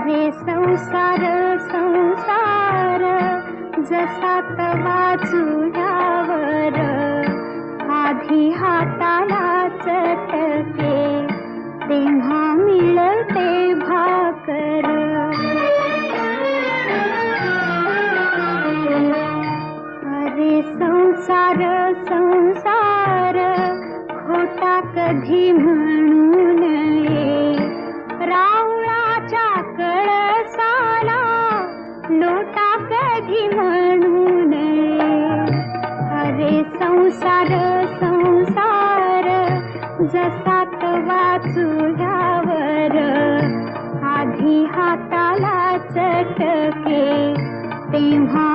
अरे संसार संसार जसा तवा चुल्यावर आधी हाताला चटके तेव्हा मिळते भाकर. अरे संसार संसार खोटा कधी म्हणू नये, रावळाच्या कळसाला लोटा कधी म्हणू नये. अरे संसार संसार जसा तवा चुल्यावर आधी हाताला चटके तेव्हा